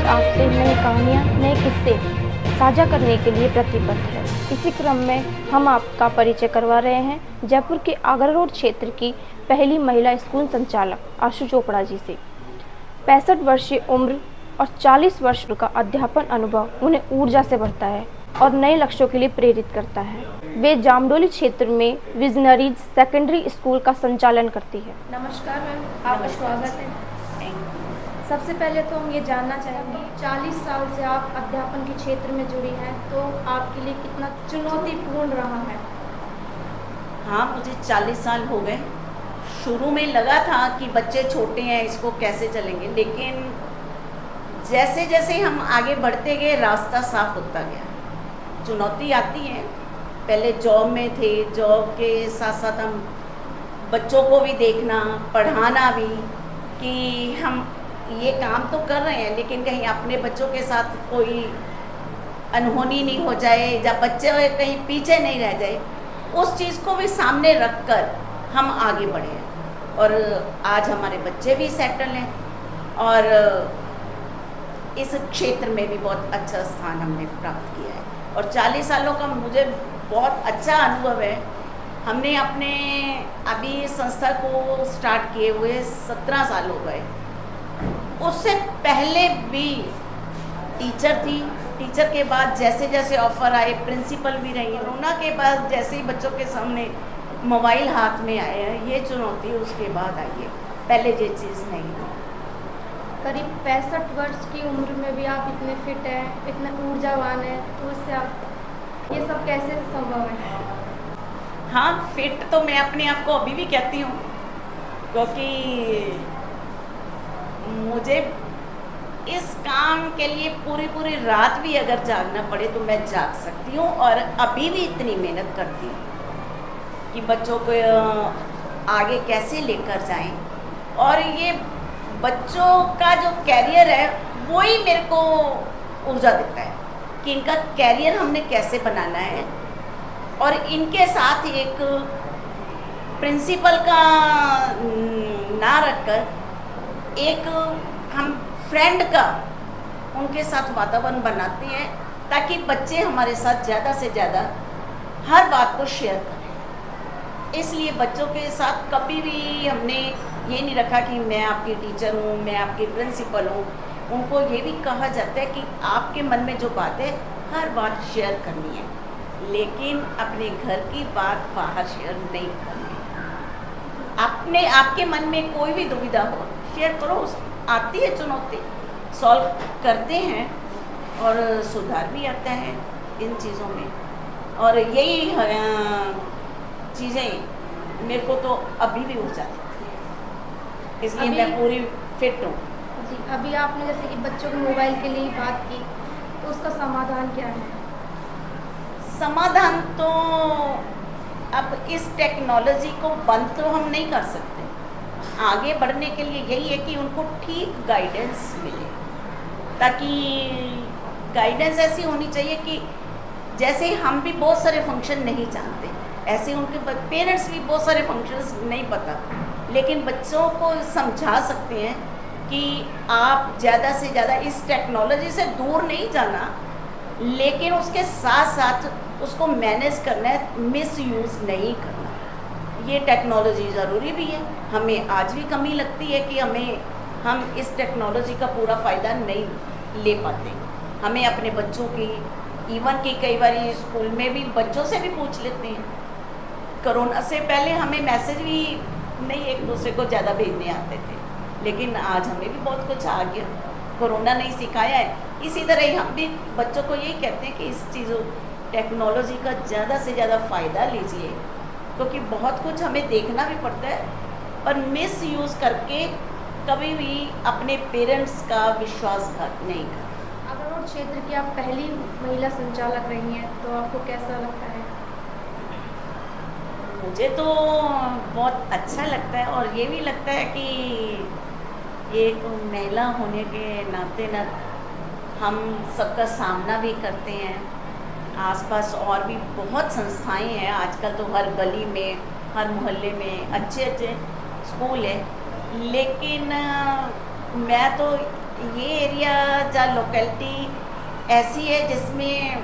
आपसे नई कहानियाँ, नए किस्से साझा करने के लिए प्रतिबद्ध है। इसी क्रम में हम आपका परिचय करवा रहे हैं जयपुर के आगरा रोड क्षेत्र की पहली महिला स्कूल संचालक आशु चोपड़ा जी से। 65 वर्षीय उम्र और 40 वर्ष का अध्यापन अनुभव उन्हें ऊर्जा से भरता है और नए लक्ष्यों के लिए प्रेरित करता है। वे जामडोली क्षेत्र में विजनरीज सेकेंडरी स्कूल का संचालन करती है। नमस्कार मैम, आपका स्वागत है। सबसे पहले तो हम ये जानना चाहेंगे, 40 साल से आप अध्यापन के क्षेत्र में जुड़ी हैं, तो आपके लिए कितना चुनौतीपूर्ण रहा है? हाँ, मुझे 40 साल हो गए। शुरू में लगा था कि बच्चे छोटे हैं, इसको कैसे चलेंगे, लेकिन जैसे जैसे हम आगे बढ़ते गए रास्ता साफ होता गया। चुनौती आती है, पहले जॉब में थे, जॉब के साथ साथ हम बच्चों को भी देखना, पढ़ाना भी, कि हम ये काम तो कर रहे हैं लेकिन कहीं अपने बच्चों के साथ कोई अनहोनी नहीं हो जाए या बच्चे कहीं पीछे नहीं रह जाए, उस चीज़ को भी सामने रखकर हम आगे बढ़े हैं। और आज हमारे बच्चे भी सेटल हैं और इस क्षेत्र में भी बहुत अच्छा स्थान हमने प्राप्त किया है। और 40 सालों का मुझे बहुत अच्छा अनुभव है। हमने अपने अभी संस्था को स्टार्ट किए हुए 17 साल हो गए। उससे पहले भी टीचर थी, टीचर के बाद जैसे जैसे ऑफ़र आए प्रिंसिपल भी रही। कोरोना के बाद जैसे ही बच्चों के सामने मोबाइल हाथ में आया, ये चुनौती उसके बाद आई है, पहले ये चीज़ नहीं थी। करीब 65 वर्ष की उम्र में भी आप इतने फिट हैं, इतने ऊर्जावान हैं, तो उससे आप ये सब कैसे संभव है? हाँ, फिट तो मैं अपने आप को अभी भी कहती हूँ, क्योंकि मुझे इस काम के लिए पूरी पूरी रात भी अगर जागना पड़े तो मैं जाग सकती हूँ। और अभी भी इतनी मेहनत करती हूँ कि बच्चों को आगे कैसे लेकर जाएं। और ये बच्चों का जो कैरियर है वही मेरे को ऊर्जा देता है कि इनका कैरियर हमने कैसे बनाना है। और इनके साथ एक प्रिंसिपल का ना रखकर एक हम फ्रेंड का उनके साथ वातावरण बनाते हैं, ताकि बच्चे हमारे साथ ज़्यादा से ज़्यादा हर बात को शेयर करें। इसलिए बच्चों के साथ कभी भी हमने ये नहीं रखा कि मैं आपकी टीचर हूँ, मैं आपकी प्रिंसिपल हूँ। उनको ये भी कहा जाता है कि आपके मन में जो बात है हर बात शेयर करनी है, लेकिन अपने घर की बात बाहर शेयर नहीं करनी। अपने आपके मन में कोई भी दुविधा हो शेयर करो, आती है चुनौती, सॉल्व करते हैं और सुधार भी आता है इन चीज़ों में। और यही चीज़ें मेरे को तो अभी भी ऊर्जा देती है, इसलिए मैं पूरी फिट हूँ। जी, अभी आपने जैसे कि बच्चों के मोबाइल के लिए बात की, तो उसका समाधान क्या है? समाधान तो अब इस टेक्नोलॉजी को बंद तो हम नहीं कर सकते। आगे बढ़ने के लिए यही है कि उनको ठीक गाइडेंस मिले, ताकि गाइडेंस ऐसी होनी चाहिए कि जैसे हम भी बहुत सारे फंक्शन नहीं जानते, ऐसे उनके पेरेंट्स भी बहुत सारे फंक्शंस नहीं पता, लेकिन बच्चों को समझा सकते हैं कि आप ज़्यादा से ज़्यादा इस टेक्नोलॉजी से दूर नहीं जाना, लेकिन उसके साथ साथ उसको मैनेज करना है, मिसयूज़ नहीं करना। ये टेक्नोलॉजी ज़रूरी भी है। हमें आज भी कमी लगती है कि हम इस टेक्नोलॉजी का पूरा फ़ायदा नहीं ले पाते। हमें अपने बच्चों की, इवन कि कई बार स्कूल में भी बच्चों से भी पूछ लेते हैं। कोरोना से पहले हमें मैसेज भी नहीं एक दूसरे को ज़्यादा भेजने आते थे, लेकिन आज हमें भी बहुत कुछ आ गया, कोरोना ने सिखाया है। इसी तरह ही हम भी बच्चों को यही कहते हैं कि इस चीज़ों टेक्नोलॉजी का ज़्यादा से ज़्यादा फ़ायदा लीजिए, क्योंकि बहुत कुछ हमें देखना भी पड़ता है, पर मिस यूज़ करके कभी भी अपने पेरेंट्स का विश्वासघात नहीं करना। आगरा रोड क्षेत्र की आप पहली महिला संचालक रही हैं, तो आपको कैसा लगता है? मुझे तो बहुत अच्छा लगता है और ये भी लगता है कि एक महिला होने के नाते न हम सबका सामना भी करते हैं। आसपास और भी बहुत संस्थाएं हैं, आजकल तो हर गली में, हर मोहल्ले में अच्छे अच्छे स्कूल है, लेकिन मैं तो ये एरिया या लोकेलिटी ऐसी है जिसमें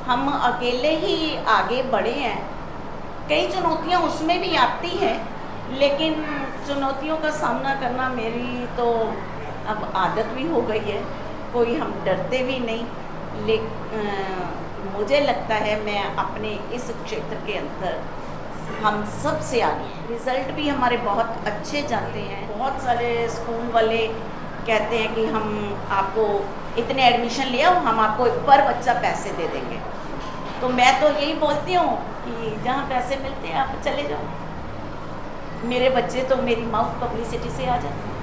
हम अकेले ही आगे बढ़े हैं। कई चुनौतियां उसमें भी आती हैं, लेकिन चुनौतियों का सामना करना मेरी तो अब आदत भी हो गई है। कोई हम डरते भी नहीं, मुझे लगता है मैं अपने इस क्षेत्र के अंदर हम सबसे आगे हैं। रिज़ल्ट भी हमारे बहुत अच्छे जाते हैं। बहुत सारे स्कूल वाले कहते हैं कि हम आपको इतने एडमिशन लिया, हम आपको पर बच्चा पैसे दे देंगे। तो मैं तो यही बोलती हूँ कि जहाँ पैसे मिलते हैं आप चले जाओ। मेरे बच्चे तो मेरी माउथ पब्लिसिटी से आ जाते हैं,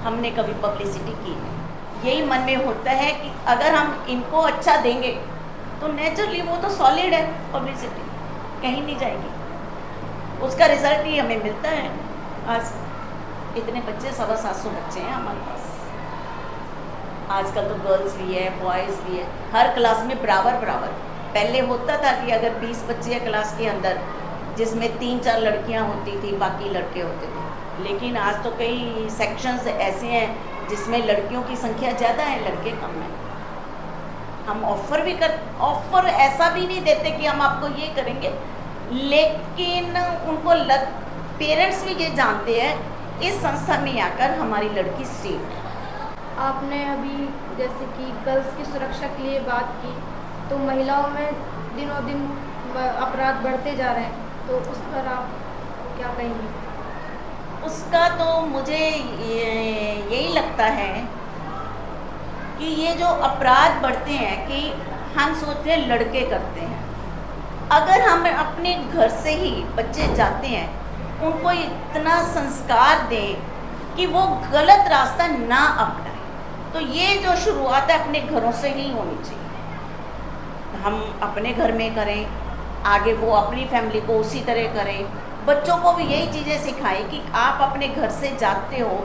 हमने कभी पब्लिसिटी की नहीं। यही मन में होता है कि अगर हम इनको अच्छा देंगे तो नेचुरली वो तो सॉलिड है, पब्लिसिटी कहीं नहीं जाएगी, उसका रिजल्ट ही हमें मिलता है। आज इतने बच्चे 750 बच्चे हैं हमारे पास। आजकल तो गर्ल्स भी है, बॉयज़ भी है, हर क्लास में बराबर बराबर। पहले होता था कि अगर 20 बच्चे हैं क्लास के अंदर, जिसमें 3-4 लड़कियां होती थी, बाकी लड़के होते थे। लेकिन आज तो कई सेक्शंस ऐसे हैं जिसमें लड़कियों की संख्या ज़्यादा है, लड़के कम हैं। हम ऑफ़र ऐसा भी नहीं देते कि हम आपको ये करेंगे, लेकिन उनको पेरेंट्स भी ये जानते हैं इस संस्था में आकर हमारी लड़की सेफ है। आपने अभी जैसे कि गर्ल्स की सुरक्षा के लिए बात की, तो महिलाओं में दिनों दिन अपराध बढ़ते जा रहे हैं, तो उस पर आप क्या कहेंगी? उसका तो मुझे यही लगता है कि ये जो अपराध बढ़ते हैं कि हम सोचते हैं लड़के करते हैं। अगर हम अपने घर से ही बच्चे जाते हैं, उनको इतना संस्कार दें कि वो गलत रास्ता ना अपनाएं, तो ये जो शुरुआत है अपने घरों से ही होनी चाहिए। हम अपने घर में करें, आगे वो अपनी फैमिली को उसी तरह करें। बच्चों को भी यही चीज़ें सिखाएं कि आप अपने घर से जाते हो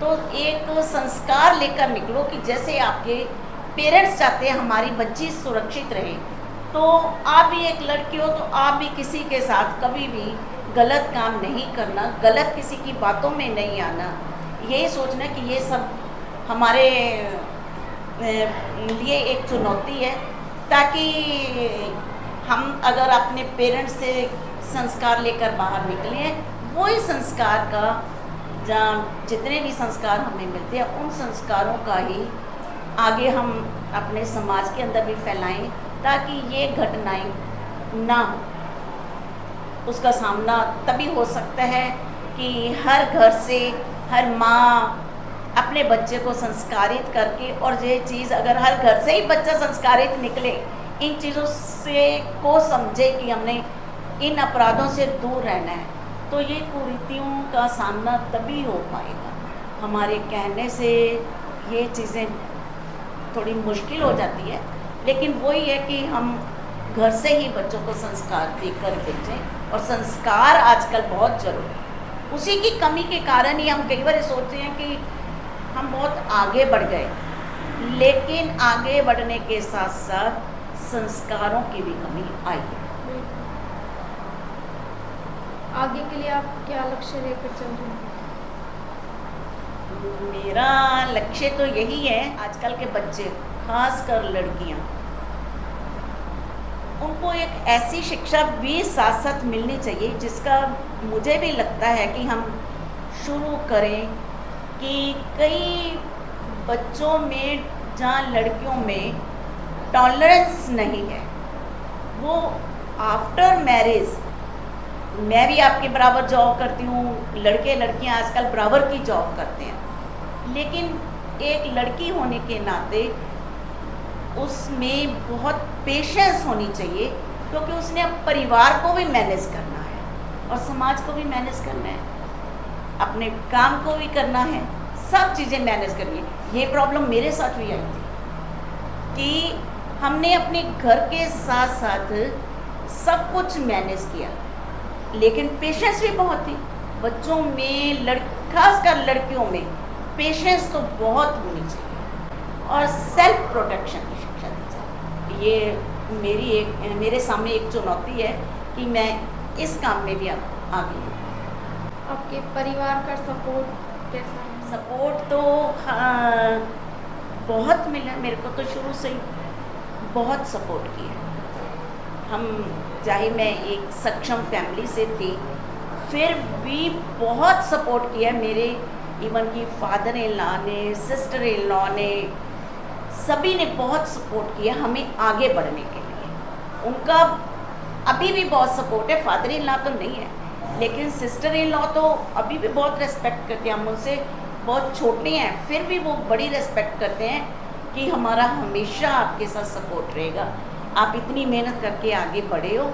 तो एक संस्कार लेकर निकलो कि जैसे आपके पेरेंट्स चाहते हैं हमारी बच्ची सुरक्षित रहे, तो आप भी एक लड़की हो तो आप भी किसी के साथ कभी भी गलत काम नहीं करना, गलत किसी की बातों में नहीं आना। यही सोचना कि ये सब हमारे लिए एक चुनौती है, ताकि हम अगर अपने पेरेंट्स से संस्कार लेकर बाहर निकलें, वही संस्कार का जहाँ जितने भी संस्कार हमें मिलते हैं उन संस्कारों का ही आगे हम अपने समाज के अंदर भी फैलाएं, ताकि ये घटनाएं ना हो। उसका सामना तभी हो सकता है कि हर घर से हर माँ अपने बच्चे को संस्कारित करके, और ये चीज़ अगर हर घर से ही बच्चा संस्कारित निकले, इन चीज़ों से को समझे कि हमने इन अपराधों से दूर रहना है, तो ये कुरीतियों का सामना तभी हो पाएगा। हमारे कहने से ये चीज़ें थोड़ी मुश्किल हो जाती है, लेकिन वही है कि हम घर से ही बच्चों को संस्कार देकर भेजें, और संस्कार आजकल बहुत ज़रूरी है। उसी की कमी के कारण ही हम कई बार सोचते हैं कि हम बहुत आगे बढ़ गए, लेकिन आगे बढ़ने के साथ साथ संस्कारों की भी कमी आई है। आगे के लिए आप क्या लक्ष्य लेकर चल रहे हैं? मेरा लक्ष्य तो यही है, आजकल के बच्चे खासकर लड़कियां, उनको एक ऐसी शिक्षा भी साथ साथ मिलनी चाहिए जिसका मुझे भी लगता है कि हम शुरू करें कि कई बच्चों में जहाँ लड़कियों में टॉलरेंस नहीं है, वो आफ्टर मैरिज, मैं भी आपके बराबर जॉब करती हूँ, लड़के लड़कियाँ आजकल बराबर की जॉब करते हैं, लेकिन एक लड़की होने के नाते उसमें बहुत पेशेंस होनी चाहिए, क्योंकि उसने अब परिवार को भी मैनेज करना है और समाज को भी मैनेज करना है, अपने काम को भी करना है, सब चीज़ें मैनेज करनी है। ये प्रॉब्लम मेरे साथ भी आई थी कि हमने अपने घर के साथ साथ सब कुछ मैनेज किया, लेकिन पेशेंस भी बहुत थी। बच्चों में खासकर लड़कियों में पेशेंस तो बहुत होनी चाहिए, और सेल्फ प्रोटेक्शन की शिक्षा दी जाए। ये मेरे सामने एक चुनौती है कि मैं इस काम में भी आगे हूँ। आपके परिवार का सपोर्ट कैसा है? सपोर्ट तो हाँ, बहुत मिला मेरे को, तो शुरू से ही बहुत सपोर्ट किया। हम चाहे मैं एक सक्षम फैमिली से थी, फिर भी बहुत सपोर्ट किया मेरे, इवन कि फादर इन लॉ ने, सिस्टर इन लॉ ने, सभी ने बहुत सपोर्ट किया हमें आगे बढ़ने के लिए। उनका अभी भी बहुत सपोर्ट है। फादर इन लॉ तो नहीं है, लेकिन सिस्टर इन लॉ तो अभी भी बहुत रेस्पेक्ट करते हैं। हम उनसे बहुत छोटे हैं, फिर भी वो बड़ी रेस्पेक्ट करते हैं कि हमारा हमेशा आपके साथ सपोर्ट रहेगा, आप इतनी मेहनत करके आगे बढ़े हो,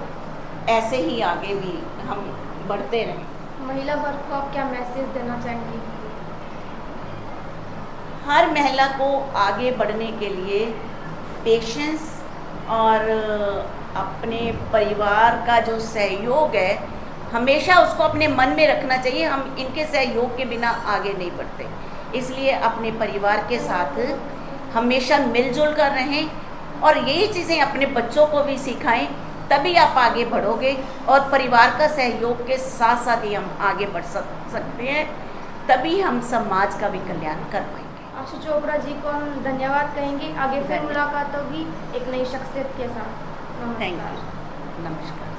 ऐसे ही आगे भी हम बढ़ते रहें। महिला वर्ग को आप क्या मैसेज देना चाहेंगी? हर महिला को आगे बढ़ने के लिए पेशेंस और अपने परिवार का जो सहयोग है, हमेशा उसको अपने मन में रखना चाहिए। हम इनके सहयोग के बिना आगे नहीं बढ़ते, इसलिए अपने परिवार के साथ हमेशा मिलजुल कर रहें और यही चीज़ें अपने बच्चों को भी सिखाएं, तभी आप आगे बढ़ोगे। और परिवार का सहयोग के साथ साथ ही हम आगे बढ़ सकते हैं, तभी हम समाज का भी कल्याण कर पाएंगे। आशु चोपड़ा जी को हम धन्यवाद कहेंगे। आगे फिर मुलाकात होगी एक नई शख्सियत के साथ। थैंक यू, नमस्कार।